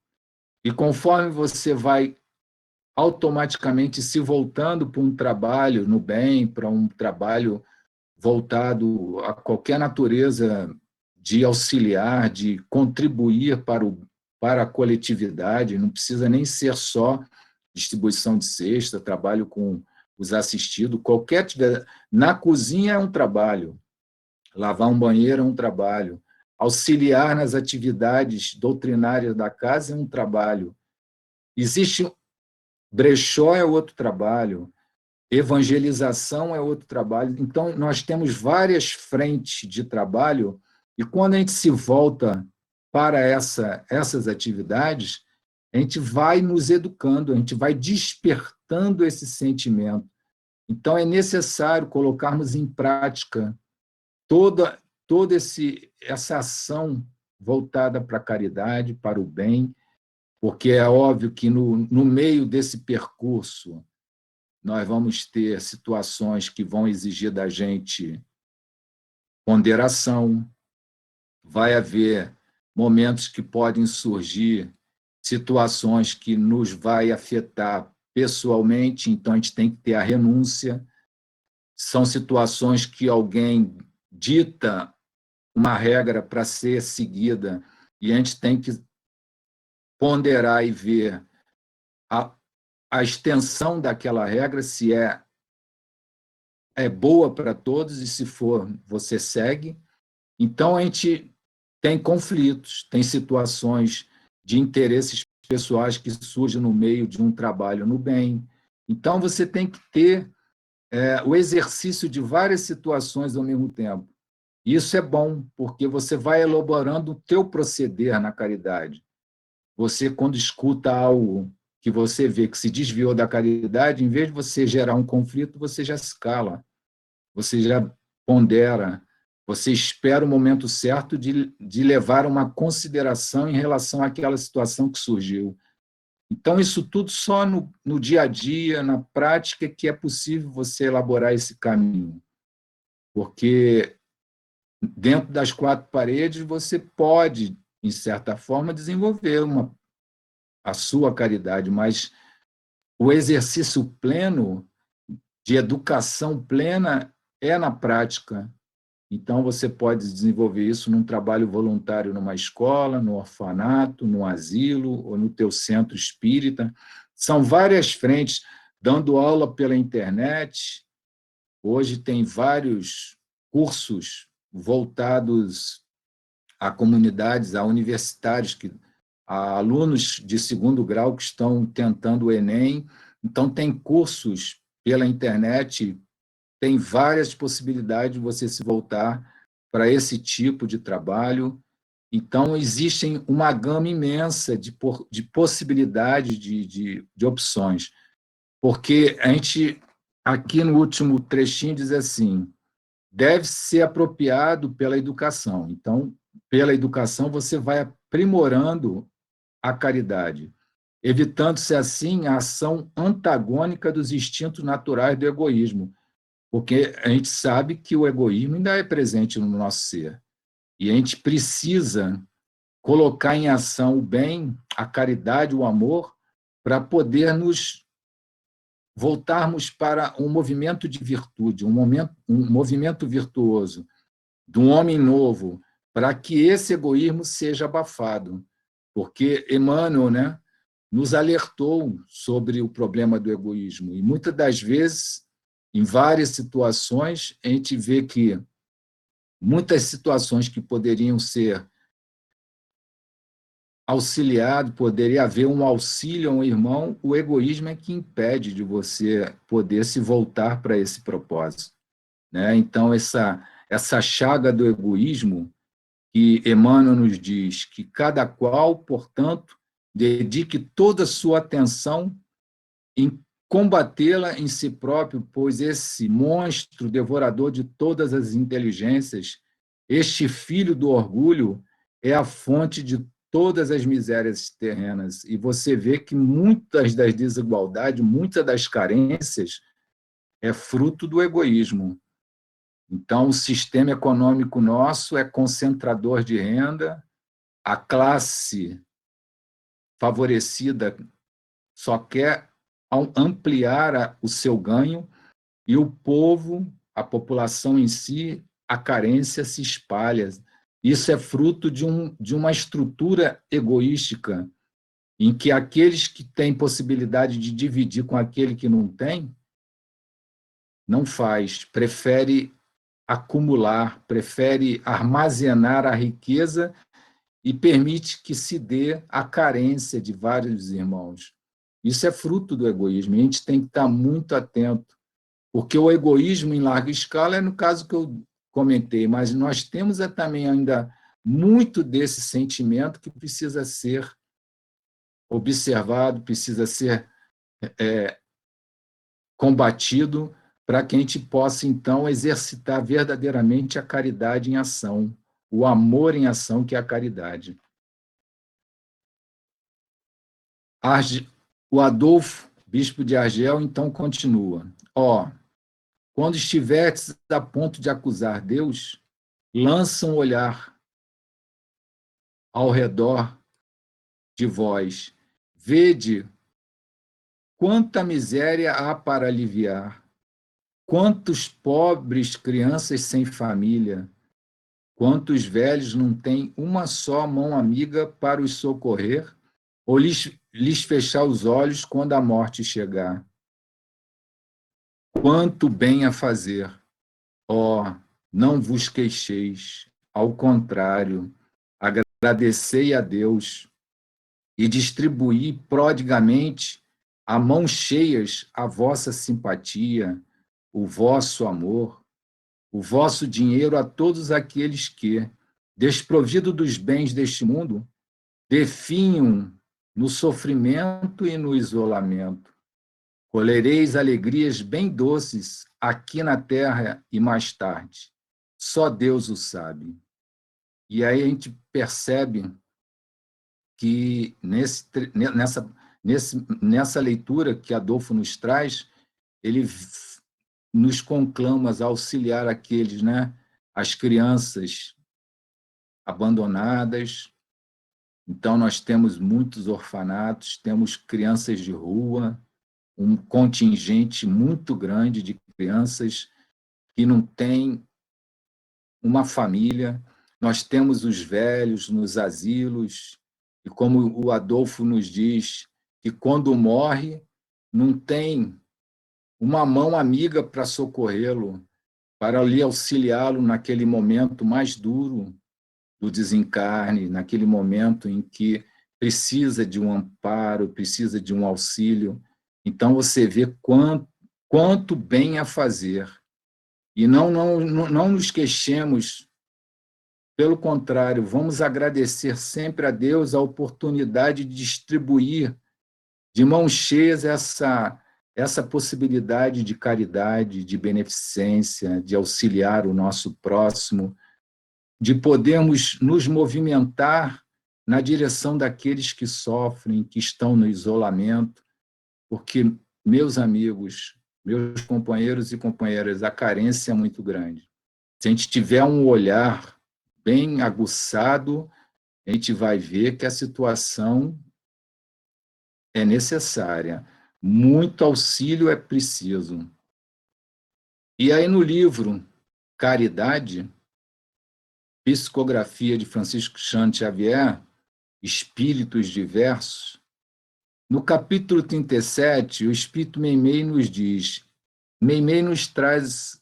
B: e conforme você vai automaticamente se voltando para um trabalho no bem, para um trabalho voltado a qualquer natureza de auxiliar, de contribuir para a coletividade, não precisa nem ser só distribuição de cesta, trabalho com os assistidos, na cozinha é um trabalho, lavar um banheiro é um trabalho, auxiliar nas atividades doutrinárias da casa é um trabalho. Existe brechó é outro trabalho, evangelização é outro trabalho. Então, nós temos várias frentes de trabalho, e quando a gente se volta para essas atividades, a gente vai nos educando, a gente vai despertando esse sentimento. Então, é necessário colocarmos em prática toda essa ação voltada para a caridade, para o bem, porque é óbvio que no meio desse percurso nós vamos ter situações que vão exigir da gente ponderação, vai haver momentos que podem surgir situações que nos vai afetar pessoalmente, então a gente tem que ter a renúncia. São situações que alguém dita uma regra para ser seguida e a gente tem que ponderar e ver a, a extensão daquela regra, se é boa para todos e se for, você segue. Então, a gente tem conflitos, tem situações de interesses pessoais que surgem no meio de um trabalho no bem. Então, você tem que ter o exercício de várias situações ao mesmo tempo. Isso é bom, porque você vai elaborando o teu proceder na caridade. Você, quando escuta algo que você vê que se desviou da caridade, em vez de você gerar um conflito, você já se cala, você já pondera, você espera o momento certo de levar uma consideração em relação àquela situação que surgiu. Então, isso tudo só no dia a dia, na prática, que é possível você elaborar esse caminho. Porque dentro das quatro paredes, você pode, em certa forma, desenvolver a sua caridade, mas o exercício pleno de educação plena é na prática. Então, você pode desenvolver isso num trabalho voluntário numa escola, no orfanato, no asilo ou no teu centro espírita. São várias frentes, dando aula pela internet. Hoje tem vários cursos voltados a comunidades, a universitários, a alunos de segundo grau que estão tentando o Enem. Então, tem cursos pela internet, tem várias possibilidades de você se voltar para esse tipo de trabalho. Então, existem uma gama imensa de possibilidades, de opções. Porque a gente, aqui no último trechinho, diz assim: deve ser apropriado pela educação. Então, pela educação, você vai aprimorando a caridade, evitando-se, assim, a ação antagônica dos instintos naturais do egoísmo, porque a gente sabe que o egoísmo ainda é presente no nosso ser. E a gente precisa colocar em ação o bem, a caridade, o amor, para poder nos voltarmos para um movimento de virtude, um movimento virtuoso, de um homem novo, para que esse egoísmo seja abafado. Porque Emmanuel, né, nos alertou sobre o problema do egoísmo. E muitas das vezes, em várias situações, a gente vê que muitas situações que poderiam ser auxiliado, poderia haver um auxílio a um irmão, o egoísmo é que impede de você poder se voltar para esse propósito, né? Então, essa chaga do egoísmo, que Emmanuel nos diz que cada qual, portanto, dedique toda a sua atenção em combatê-la em si próprio, pois esse monstro devorador de todas as inteligências, este filho do orgulho, é a fonte de todas as misérias terrenas. E você vê que muitas das desigualdades, muitas das carências, é fruto do egoísmo. Então, o sistema econômico nosso é concentrador de renda, a classe favorecida só quer ampliar o seu ganho, e o povo, a população em si, a carência se espalha. Isso é fruto de uma estrutura egoística, em que aqueles que têm possibilidade de dividir com aquele que não tem, não faz, prefere acumular, prefere armazenar a riqueza e permite que se dê a carência de vários irmãos. Isso é fruto do egoísmo, e a gente tem que estar muito atento Porque o egoísmo em larga escala é no caso que eu comentei, mas nós temos também ainda muito desse sentimento que precisa ser observado, precisa ser combatido para que a gente possa, então, exercitar verdadeiramente a caridade em ação, o amor em ação, que é a caridade. O Adolfo, bispo de Argel, então continua. Quando estiveres a ponto de acusar Deus, lança um olhar ao redor de vós. Vede quanta miséria há para aliviar, quantos pobres crianças sem família, quantos velhos não têm uma só mão amiga para os socorrer ou lhes fechar os olhos quando a morte chegar. Quanto bem a fazer! Não vos queixeis, ao contrário, agradecei a Deus e distribuí prodigamente a mãos cheias a vossa simpatia, o vosso amor, o vosso dinheiro a todos aqueles que, desprovido dos bens deste mundo, definham no sofrimento e no isolamento. Colhereis alegrias bem doces aqui na terra e mais tarde. Só Deus o sabe. E aí a gente percebe que nessa leitura que Adolfo nos traz, ele nos conclama a auxiliar aqueles, né, as crianças abandonadas. Então, nós temos muitos orfanatos, temos crianças de rua, um contingente muito grande de crianças que não têm uma família. Nós temos os velhos nos asilos, e como o Adolfo nos diz, que quando morre, não tem uma mão amiga para socorrê-lo, para ali auxiliá-lo naquele momento mais duro do desencarne, naquele momento em que precisa de um amparo, precisa de um auxílio. Então, você vê quanto bem a fazer. E não nos queixemos, pelo contrário, vamos agradecer sempre a Deus a oportunidade de distribuir de mãos cheias essa possibilidade de caridade, de beneficência, de auxiliar o nosso próximo, de podermos nos movimentar na direção daqueles que sofrem, que estão no isolamento, porque, meus amigos, meus companheiros e companheiras, a carência é muito grande. Se a gente tiver um olhar bem aguçado, a gente vai ver que a situação é necessária. Muito auxílio é preciso. E aí, no livro Caridade, Psicografia de Francisco Chan Xavier, Espíritos Diversos, no capítulo 37, o Espírito Meimei nos diz, Meimei nos traz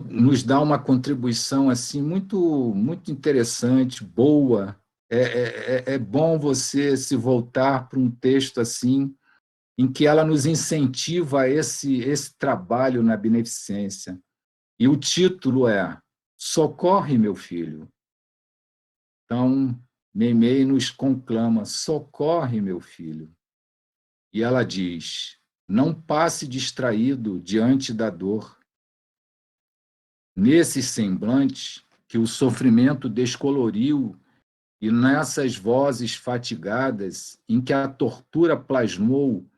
B: nos dá uma contribuição assim muito interessante, boa. É bom você se voltar para um texto assim em que ela nos incentiva a esse trabalho na beneficência. E o título é Socorre, meu filho. Então, Meimei nos conclama, socorre, meu filho. E ela diz, não passe distraído diante da dor. Nesse semblante que o sofrimento descoloriu e nessas vozes fatigadas em que a tortura plasmou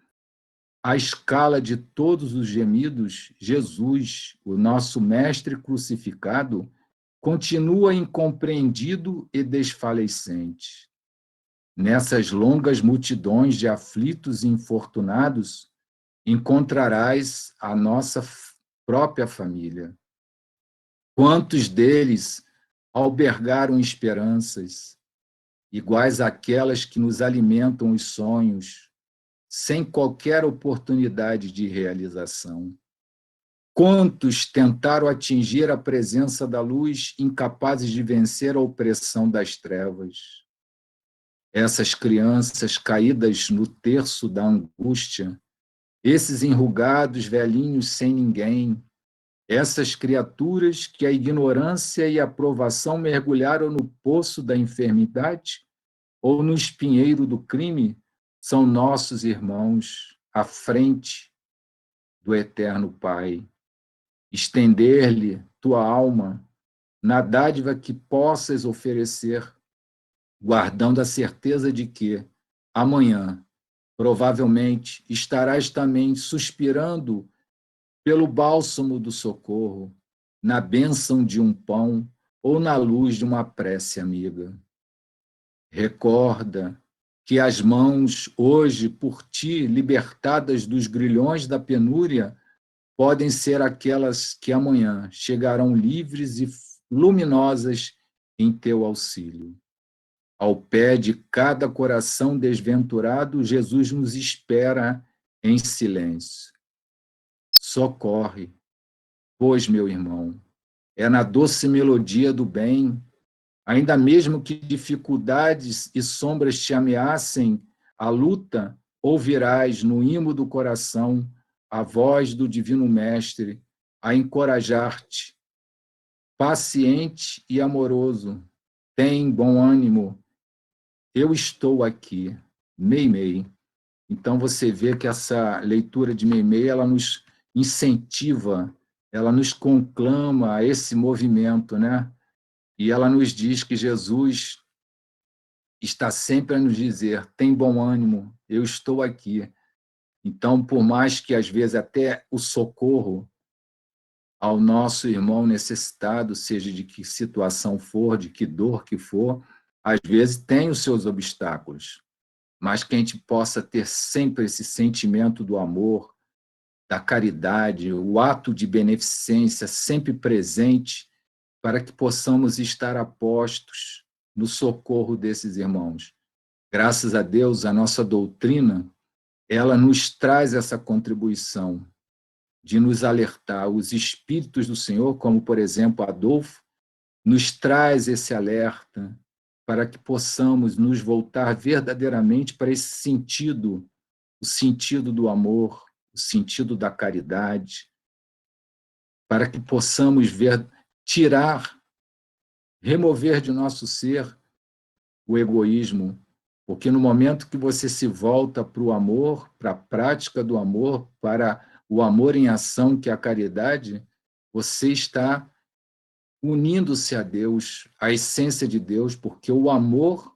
B: a escala de todos os gemidos, Jesus, o nosso mestre crucificado, continua incompreendido e desfalecente. Nessas longas multidões de aflitos e infortunados, encontrarás a nossa própria família. Quantos deles albergaram esperanças, iguais àquelas que nos alimentam os sonhos, sem qualquer oportunidade de realização? Quantos tentaram atingir a presença da luz, incapazes de vencer a opressão das trevas? Essas crianças caídas no terço da angústia esses enrugados velhinhos sem ninguém, essas criaturas que a ignorância e a provação mergulharam no poço da enfermidade ou no espinheiro do crime, são nossos irmãos à frente do eterno Pai. Estender-lhe tua alma na dádiva que possas oferecer, guardando a certeza de que amanhã, provavelmente, estarás também suspirando pelo bálsamo do socorro, na bênção de um pão ou na luz de uma prece amiga. Recorda que as mãos, hoje, por ti, libertadas dos grilhões da penúria, podem ser aquelas que amanhã chegarão livres e luminosas em teu auxílio. Ao pé de cada coração desventurado, Jesus nos espera em silêncio. Socorre, pois, meu irmão, é na doce melodia do bem, ainda mesmo que dificuldades e sombras te ameacem a luta, ouvirás no imo do coração a voz do Divino Mestre a encorajar-te. Paciente e amoroso, tem bom ânimo, eu estou aqui. Meimei. Então você vê que essa leitura de Meimei, ela nos incentiva, ela nos conclama a esse movimento, né? E ela nos diz que Jesus está sempre a nos dizer: tem bom ânimo, eu estou aqui. Então, por mais que às vezes até o socorro ao nosso irmão necessitado, seja de que situação for, de que dor que for, às vezes tem os seus obstáculos, mas que a gente possa ter sempre esse sentimento do amor, da caridade, o ato de beneficência sempre presente, para que possamos estar apostos no socorro desses irmãos. Graças a Deus, a nossa doutrina, ela nos traz essa contribuição de nos alertar. Os espíritos do Senhor, como, por exemplo, Adolfo, nos traz esse alerta para que possamos nos voltar verdadeiramente para esse sentido, o sentido do amor, o sentido da caridade, para que possamos ver, tirar, remover de nosso ser o egoísmo, porque no momento que você se volta para o amor, para a prática do amor, para o amor em ação, que é a caridade, você está unindo-se a Deus, à essência de Deus, porque o amor,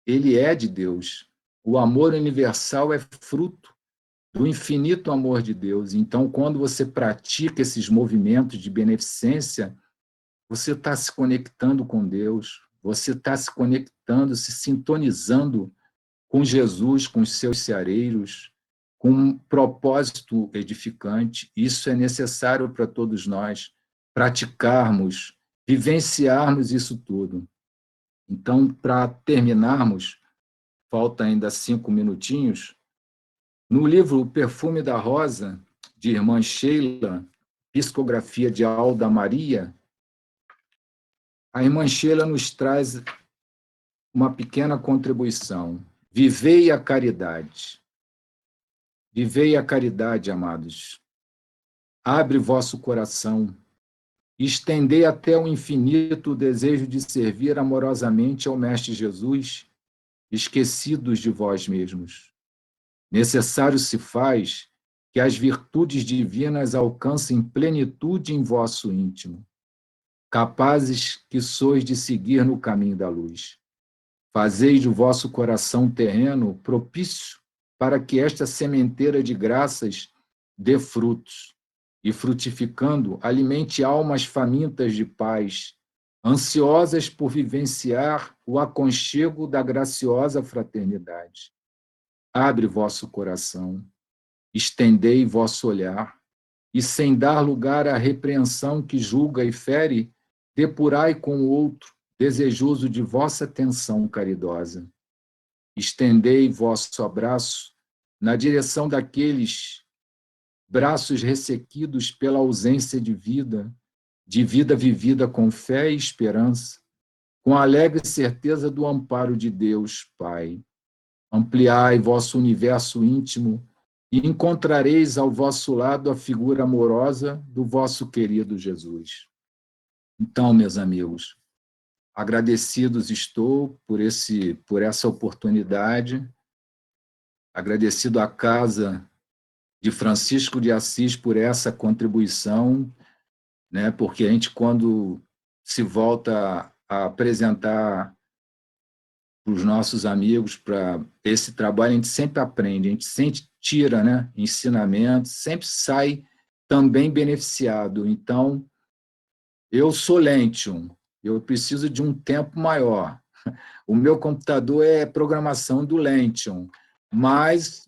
B: ele é de Deus. O amor universal é fruto do infinito amor de Deus. Então, quando você pratica esses movimentos de beneficência, você está se conectando com Deus, você está se conectando, se sintonizando com Jesus, com os seus seareiros, com um propósito edificante. Isso é necessário para todos nós praticarmos, vivenciarmos isso tudo. Então, para terminarmos, falta ainda 5 minutinhos, no livro O Perfume da Rosa, de Irmã Sheila, psicografia de Alda Maria, a Irmã Sheila nos traz uma pequena contribuição. Vivei a caridade. Vivei a caridade, amados. Abre vosso coração. Estendei até o infinito o desejo de servir amorosamente ao Mestre Jesus, esquecidos de vós mesmos. Necessário se faz que as virtudes divinas alcancem plenitude em vosso íntimo, capazes que sois de seguir no caminho da luz. Fazei do vosso coração terreno propício para que esta sementeira de graças dê frutos, e frutificando, alimente almas famintas de paz, ansiosas por vivenciar o aconchego da graciosa fraternidade. Abre vosso coração, estendei vosso olhar, e sem dar lugar à repreensão que julga e fere, depurai com o outro, desejoso de vossa atenção caridosa. Estendei vosso abraço na direção daqueles braços ressequidos pela ausência de vida vivida com fé e esperança, com a alegre certeza do amparo de Deus, Pai. Ampliai vosso universo íntimo e encontrareis ao vosso lado a figura amorosa do vosso querido Jesus. Então, meus amigos, agradecidos estou por essa oportunidade, agradecido à Casa de Francisco de Assis por essa contribuição, né? Porque a gente, quando se volta a apresentar para os nossos amigos, para esse trabalho, a gente sempre aprende, a gente sempre tira, né, ensinamentos, sempre sai também beneficiado. Então, eu sou Lentium, eu preciso de um tempo maior. O meu computador é programação do Lentium, mas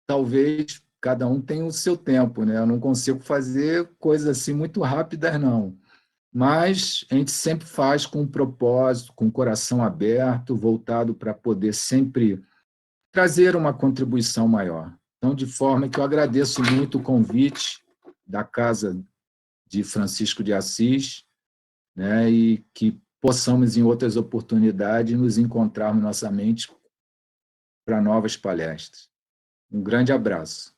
B: talvez cada um tenha o seu tempo, né? Eu não consigo fazer coisas assim muito rápidas, não. Mas a gente sempre faz com um propósito, com o coração aberto, voltado para poder sempre trazer uma contribuição maior. Então, de forma que eu agradeço muito o convite da Casa de Francisco de Assis, né, e que possamos, em outras oportunidades, nos encontrarmos nossa mente para novas palestras. Um grande abraço.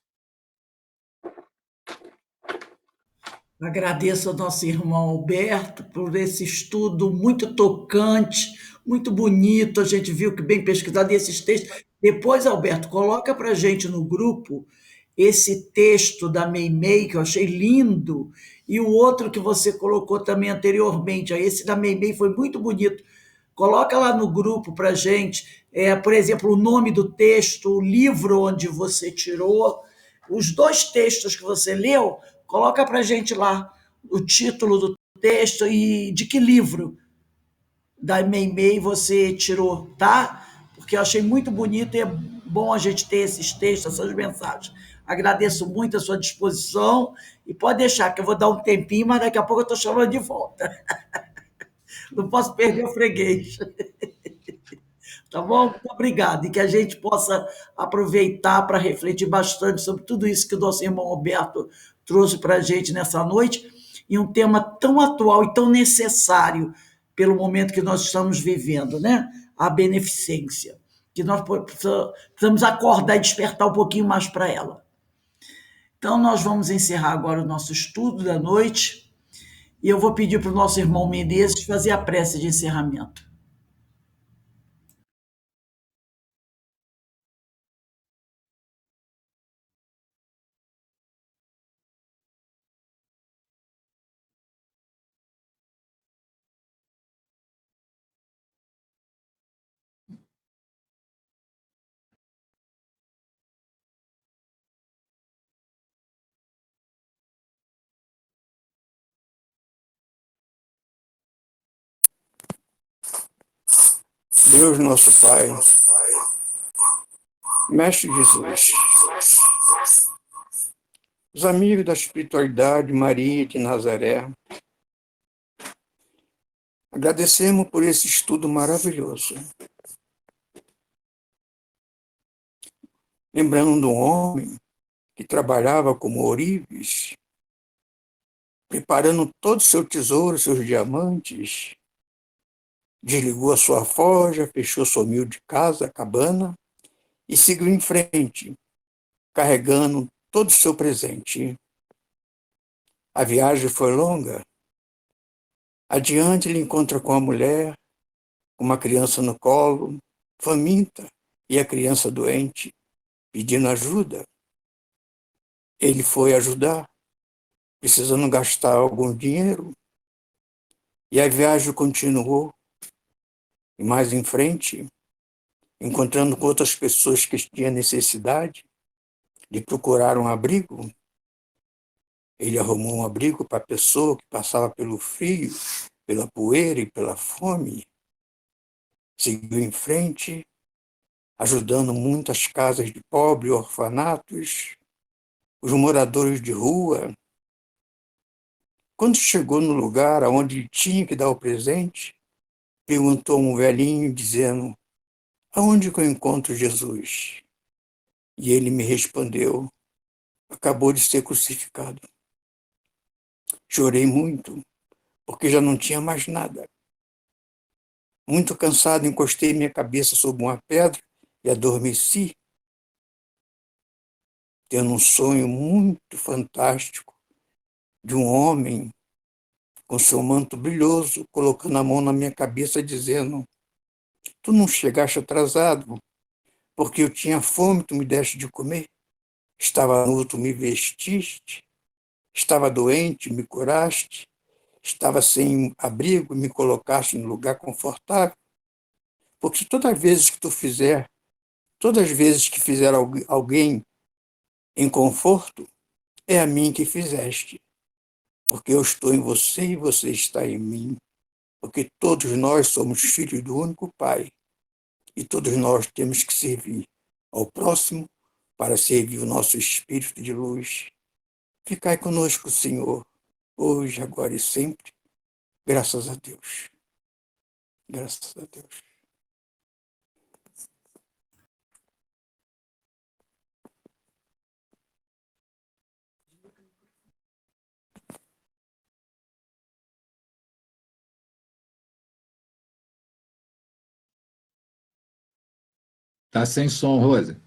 A: Agradeço ao nosso irmão Alberto por esse estudo muito tocante, muito bonito. A gente viu que bem pesquisado e esses textos. Depois, Alberto, coloca para a gente no grupo esse texto da Meimei, que eu achei lindo, e o outro que você colocou também anteriormente. Esse da Meimei foi muito bonito. Coloca lá no grupo para a gente, por exemplo, o nome do texto, o livro onde você tirou, os dois textos que você leu, coloca para a gente lá o título do texto e de que livro da Meimei você tirou, tá? Porque eu achei muito bonito e é bom a gente ter esses textos, essas mensagens. Agradeço muito a sua disposição e pode deixar que eu vou dar um tempinho, mas daqui a pouco eu estou chamando de volta. Não posso perder o freguês. Tá bom? Muito obrigado. E que a gente possa aproveitar para refletir bastante sobre tudo isso que o nosso irmão Roberto trouxe para a gente nessa noite, e um tema tão atual e tão necessário pelo momento que nós estamos vivendo, né? A beneficência. Que nós precisamos acordar e despertar um pouquinho mais para ela. Então, nós vamos encerrar agora o nosso estudo da noite, e eu vou pedir para o nosso irmão Menezes fazer a prece de encerramento.
C: Deus nosso Pai, Mestre Jesus, os amigos da espiritualidade Maria de Nazaré, agradecemos por esse estudo maravilhoso. Lembrando de um homem que trabalhava como ourives, preparando todo o seu tesouro, seus diamantes, desligou a sua forja, fechou sua humilde casa, cabana, e seguiu em frente, carregando todo o seu presente. A viagem foi longa. Adiante ele encontra com a mulher, com uma criança no colo, faminta, e a criança doente, pedindo ajuda. Ele foi ajudar, precisando gastar algum dinheiro, e a viagem continuou. E mais em frente, encontrando com outras pessoas que tinham necessidade de procurar um abrigo, ele arrumou um abrigo para a pessoa que passava pelo frio, pela poeira e pela fome. Seguiu em frente, ajudando muitas casas de pobre, orfanatos, os moradores de rua. Quando chegou no lugar onde tinha que dar o presente, perguntou um velhinho, dizendo: aonde que eu encontro Jesus? E ele me respondeu: acabou de ser crucificado. Chorei muito, porque já não tinha mais nada. Muito cansado, encostei minha cabeça sobre uma pedra e adormeci. tendo um sonho muito fantástico de um homem com seu manto brilhoso, colocando a mão na minha cabeça, dizendo: tu não chegaste atrasado, porque eu tinha fome, tu me deste de comer. Estava nu, tu me vestiste. Estava doente, me curaste. Estava sem abrigo, me colocaste em lugar confortável. Porque todas as vezes que fizer alguém em conforto, é a mim que fizeste. Porque eu estou em você e você está em mim. Porque todos nós somos filhos do único Pai. E todos nós temos que servir ao próximo para servir o nosso espírito de luz. Ficai conosco, Senhor, hoje, agora e sempre. Graças a Deus. Graças a Deus.
B: Tá sem som, Rose.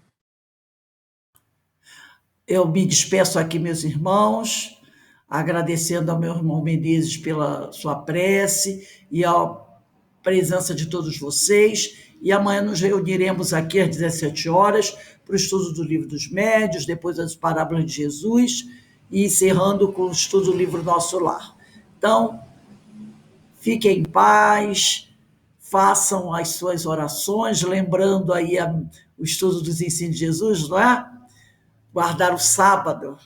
A: Eu me despeço aqui, meus irmãos, agradecendo ao meu irmão Menezes pela sua prece e a presença de todos vocês. E amanhã nos reuniremos aqui às 17 horas para o estudo do Livro dos Médiuns, depois as Parábolas de Jesus e encerrando com o estudo do livro Nosso Lar. Então, fiquem em paz, façam as suas orações, lembrando aí o estudo dos ensinos de Jesus, não é? Guardar o sábado.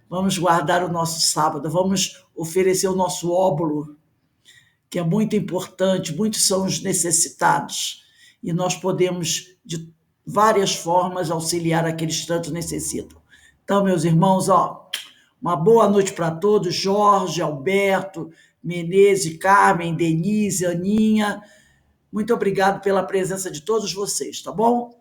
A: Vamos guardar o nosso sábado, vamos oferecer o nosso óbolo, que é muito importante, muitos são os necessitados, e nós podemos, de várias formas, auxiliar aqueles que tanto necessitam. Então, meus irmãos, uma boa noite para todos, Jorge, Alberto, Menezes, Carmen, Denise, Aninha, muito obrigado pela presença de todos vocês, tá bom?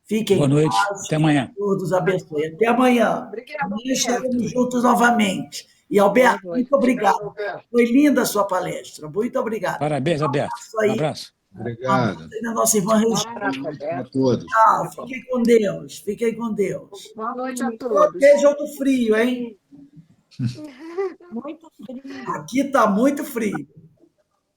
A: Fiquem
D: Boa noite,
A: em paz,
D: até amanhã.
A: todos abençoe. Até amanhã.
E: Obrigada,
A: Amanhã estaremos
E: Alberto.
A: juntos novamente. E, Alberto,
E: Boa noite.
A: muito obrigado. Foi linda a sua palestra. Muito obrigado.
D: Parabéns, Alberto. Um abraço.
B: Obrigado.
A: Da nossa irmã Regina.
E: Abraço,
B: Para
E: Alberto.
B: todos.
A: Tchau. Fiquem com Deus. Fiquem com Deus.
E: Boa noite a todos.
A: Protejam do frio, hein?
E: Muito frio.
A: Aqui está muito frio.